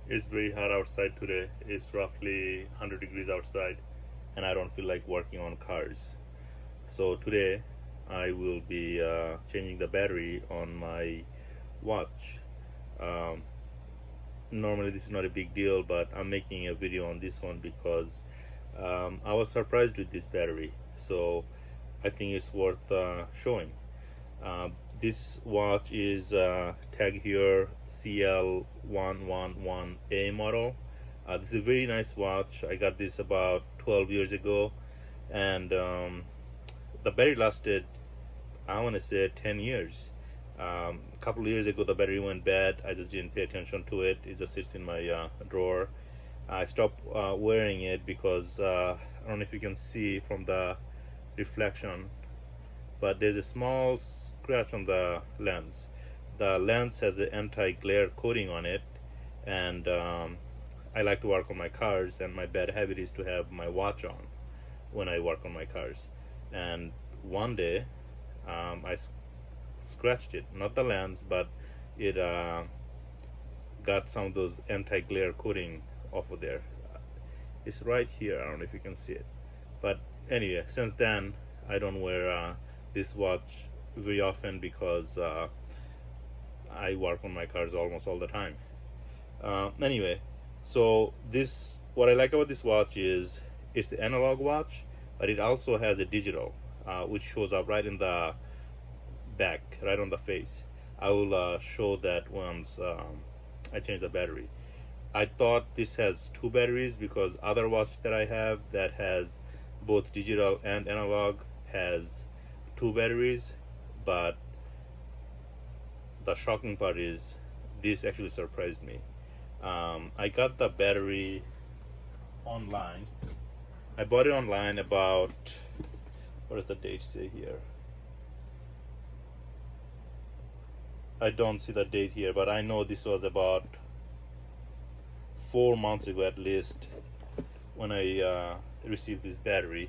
It's very hot outside today. It's roughly 100 degrees outside, and I don't feel like working on cars. So today I will be changing the battery on my watch. Um, Normally this is not a big deal, but I'm making a video on this one because I was surprised with this battery. So I think it's worth showing. This watch is tag here CL111A model. This is a very nice watch. I got this about 12 years ago, and the battery lasted, I want to say, 10 years. A couple of years ago the battery went bad. I just didn't pay attention to it. It just sits in my drawer. I stopped wearing it because I don't know if you can see from the reflection, but there's a small scratch on the lens. The lens has an anti-glare coating on it, and I like to work on my cars, and my bad habit is to have my watch on when I work on my cars. And one day I scratched it, not the lens, but it got some of those anti-glare coating off of there. It's right here. I don't know if you can see it, but anyway, since then I don't wear this watch very often because I work on my cars almost all the time. Anyway, so this, what I like about this watch is it's the analog watch, but it also has a digital, which shows up right in the back, right on the face. I will show that once I change the battery. I thought this has two batteries because other watch that I have that has both digital and analog has two batteries, but the shocking part is this actually surprised me. I got the battery online. I bought it online about, what does the date say here? I don't see the date here, but I know this was about 4 months ago at least when I received this battery.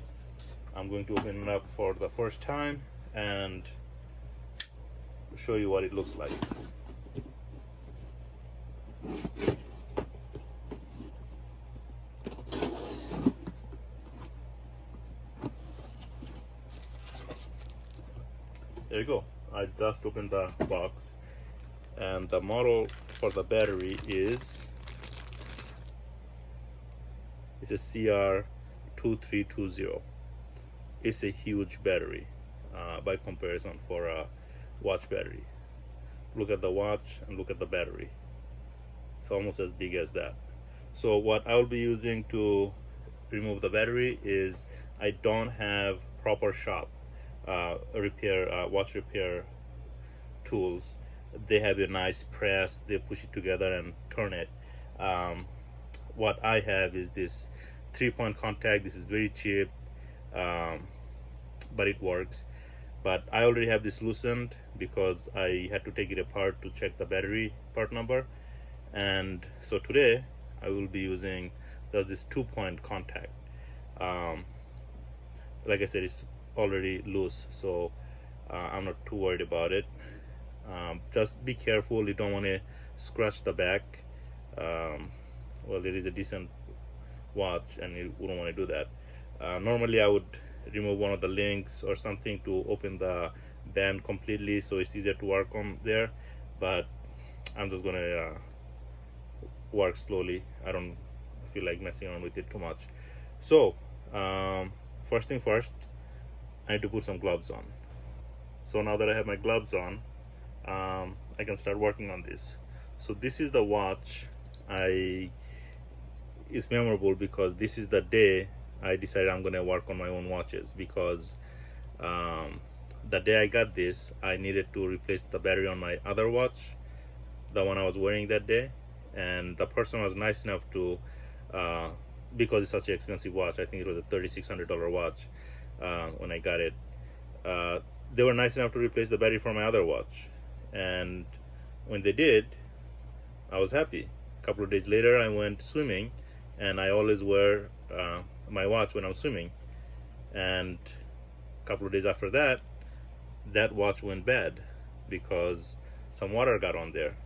I'm going to open it up for the first time and show you what it looks like. There you go. I just opened the box, and the model for the battery is a CR2320. It's a huge battery by comparison for a watch battery. Look at the watch and look at the battery. It's almost as big as that. So what I will be using to remove the battery is, I don't have proper shop watch repair tools. They have a nice press, they push it together and turn it. What I have is this 3-point contact. This is very cheap, but it works. But I already have this loosened because I had to take it apart to check the battery part number. And so today I will be using this 2-point contact. Like I said, it's already loose, so I'm not too worried about it. Just be careful, you don't want to scratch the back. Well, it is a decent watch and you wouldn't want to do that. Normally I would remove one of the links or something to open the band completely so it's easier to work on there, but I'm just gonna work slowly. I don't feel like messing around with it too much. So first thing first, I need to put some gloves on. So now that I have my gloves on, I can start working on this. So this is the watch. It's memorable because this is the day I decided I'm gonna work on my own watches, because the day I got this, I needed to replace the battery on my other watch, the one I was wearing that day, and the person was nice enough to, because it's such an expensive watch, I think it was a $3,600 watch when I got it, they were nice enough to replace the battery for my other watch. And when they did, I was happy. A couple of days later I went swimming, and I always wear my watch when I'm swimming, and a couple of days after that, that watch went bad because some water got on there.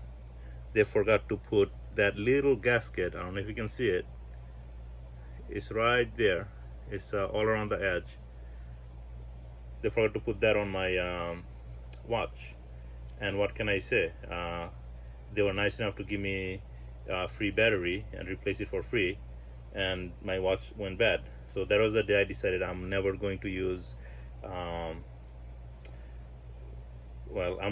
They forgot to put that little gasket, I don't know if you can see it, it's right there. It's all around the edge. They forgot to put that on my watch. And what can I say? They were nice enough to give me a free battery and replace it for free, and my watch went bad. So that was the day I decided I'm never going to use I'm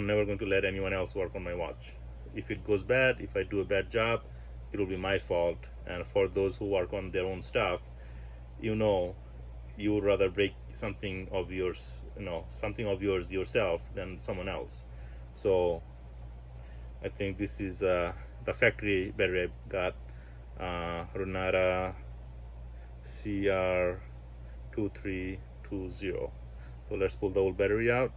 never going to let anyone else work on my watch. If it goes bad, if I do a bad job, it will be my fault. And for those who work on their own stuff, you would rather break something of yours, yourself than someone else. So I think this is the factory battery I got, Renata CR2320. So let's pull the old battery out.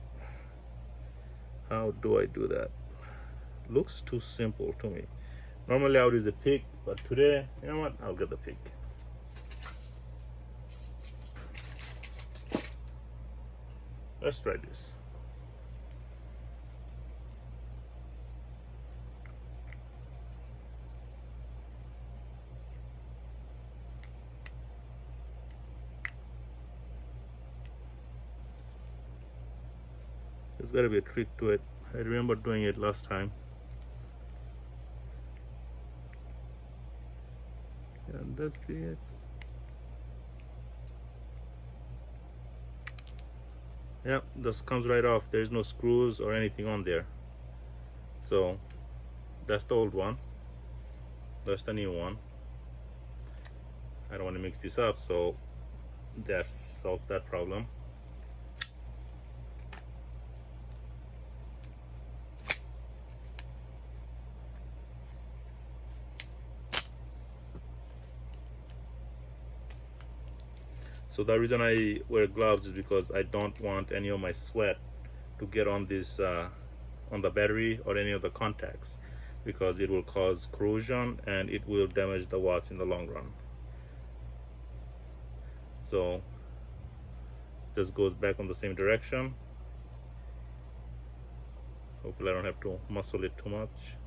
How do I do that? Looks too simple to me. Normally I would use a pick, but today, you know what? I'll get the pick. Let's try this. There's got to be a trick to it. I remember doing it last time. And that's it. Yeah, this comes right off. There's no screws or anything on there. So that's the old one. That's the new one. I don't want to mix this up, so that solves that problem. So the reason I wear gloves is because I don't want any of my sweat to get on this on the battery or any of the contacts, because it will cause corrosion and it will damage the watch in the long run. So just goes back on the same direction. Hopefully I don't have to muscle it too much.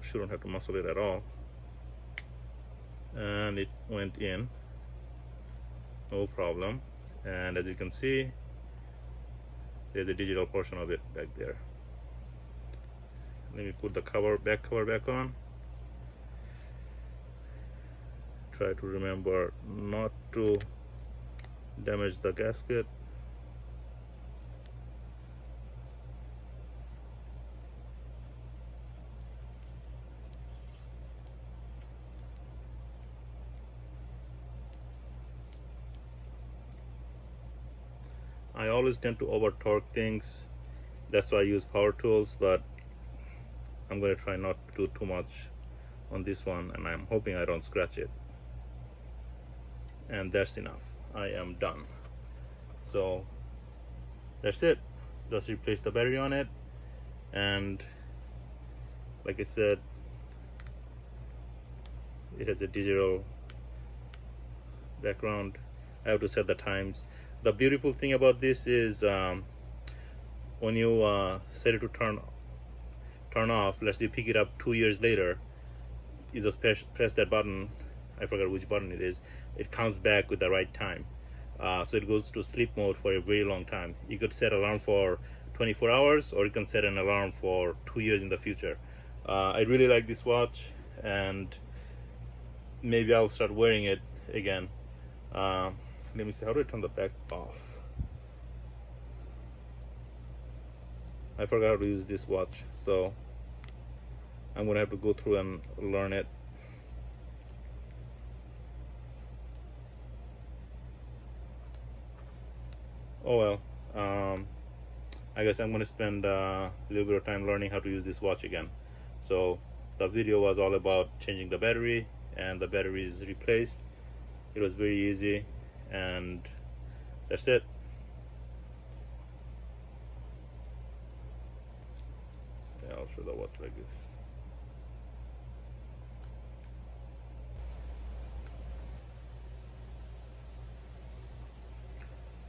Shouldn't have to muscle it at all. And it went in, no problem. And as you can see, there's a digital portion of it back there. Let me put the back cover back on. Try to remember not to damage the gasket. I always tend to over torque things, that's why I use power tools, but I'm going to try not to do too much on this one, and I'm hoping I don't scratch it. And that's enough. I am done. So that's it. Just replace the battery on it, and like I said, it has a digital background. I have to set the times. The beautiful thing about this is when you set it to turn off, let's say you pick it up 2 years later, you just press that button. I forgot which button it is. It comes back with the right time. So it goes to sleep mode for a very long time. You could set an alarm for 24 hours, or you can set an alarm for 2 years in the future. I really like this watch, and maybe I'll start wearing it again. Let me see, how do I turn the back off? I forgot how to use this watch, so I'm gonna have to go through and learn it. Oh well, I guess I'm gonna spend a little bit of time learning how to use this watch again. So the video was all about changing the battery, and the battery is replaced. It was very easy, and that's it. Yeah, I'll show the watch like this.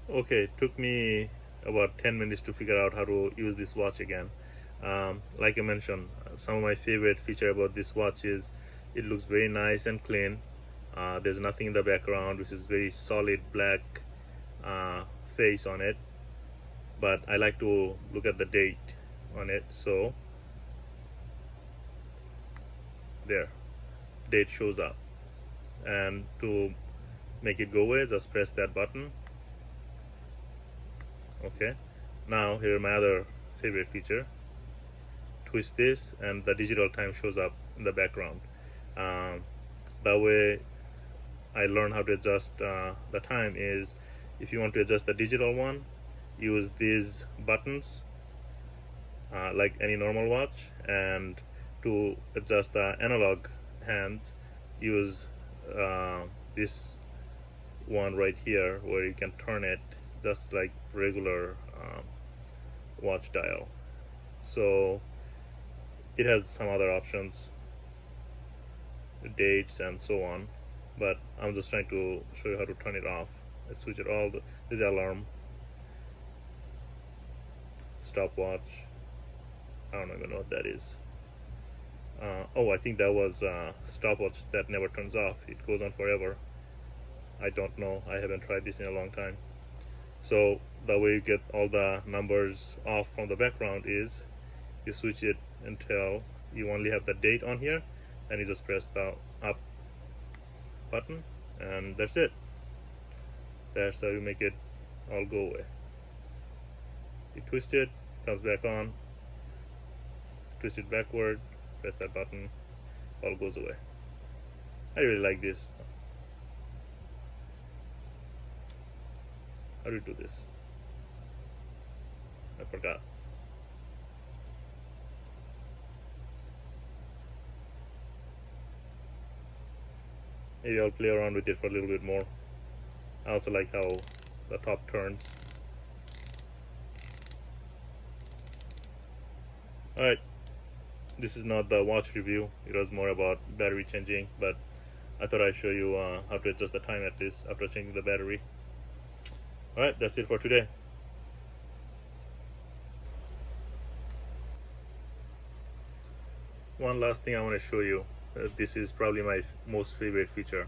Okay, it took me about 10 minutes to figure out how to use this watch again. Like I mentioned, some of my favorite feature about this watch is it looks very nice and clean. There's nothing in the background, which is very solid black face on it, but I like to look at the date on it. So there, date shows up, and to make it go away, just press that button. Okay, now here my other favorite feature. Twist this and the digital time shows up in the background. That way I learned how to adjust the time is, if you want to adjust the digital one, use these buttons like any normal watch, and to adjust the analog hands, use this one right here where you can turn it just like regular watch dial. So it has some other options, dates and so on, but I'm just trying to show you how to turn it off. Let's switch it all. This is the alarm, stopwatch. I don't even know what that is. Oh, I think that was stopwatch that never turns off. It goes on forever. I don't know. I haven't tried this in a long time. So the way you get all the numbers off from the background is you switch it until you only have the date on here, and you just press the up button, and that's it. That's how you make it all go away. You twist it, comes back on, twist it backward, press that button, all goes away. I really like this. How do you do this? I forgot. Maybe I'll play around with it for a little bit more. I also like how the top turns. Alright, this is not the watch review. It was more about battery changing, but I thought I'd show you how to adjust the time at least after changing the battery. Alright, that's it for today. One last thing I want to show you. This is probably my most favorite feature.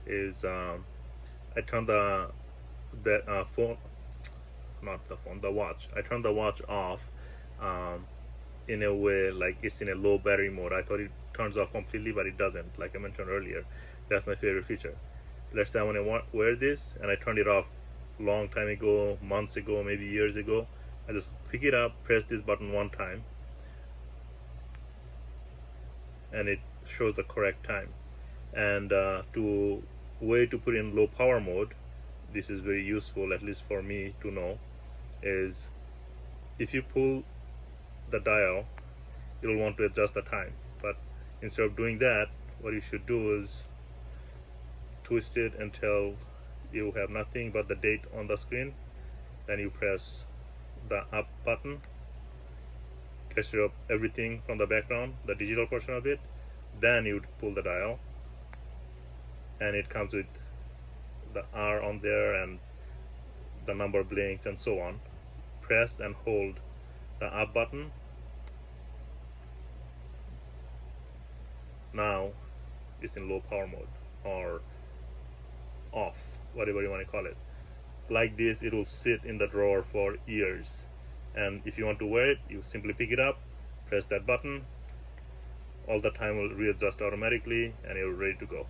Is I turn the phone, not the phone, the watch. I turn the watch off in a way like it's in a low battery mode. I thought it turns off completely, but it doesn't. Like I mentioned earlier, that's my favorite feature. Let's say I want to wear this, and I turned it off long time ago, months ago, maybe years ago. I just pick it up, press this button one time, and it shows the correct time. And to way to put in low power mode, this is very useful, at least for me to know, is if you pull the dial, you'll want to adjust the time. But instead of doing that, what you should do is twist it until you have nothing but the date on the screen. Then you press the up button, gets rid of everything from the background, the digital portion of it. Then you pull the dial, and it comes with the R on there and the number blinks and so on. Press and hold the up button. Now it's in low power mode or off, whatever you want to call it. Like this, it will sit in the drawer for years, and if you want to wear it, you simply pick it up, press that button, all the time will readjust automatically, and you're ready to go.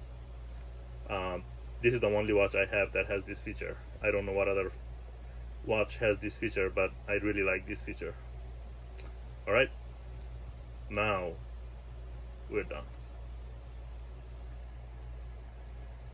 This is the only watch I have that has this feature. I don't know what other watch has this feature, but I really like this feature. Alright, now we're done.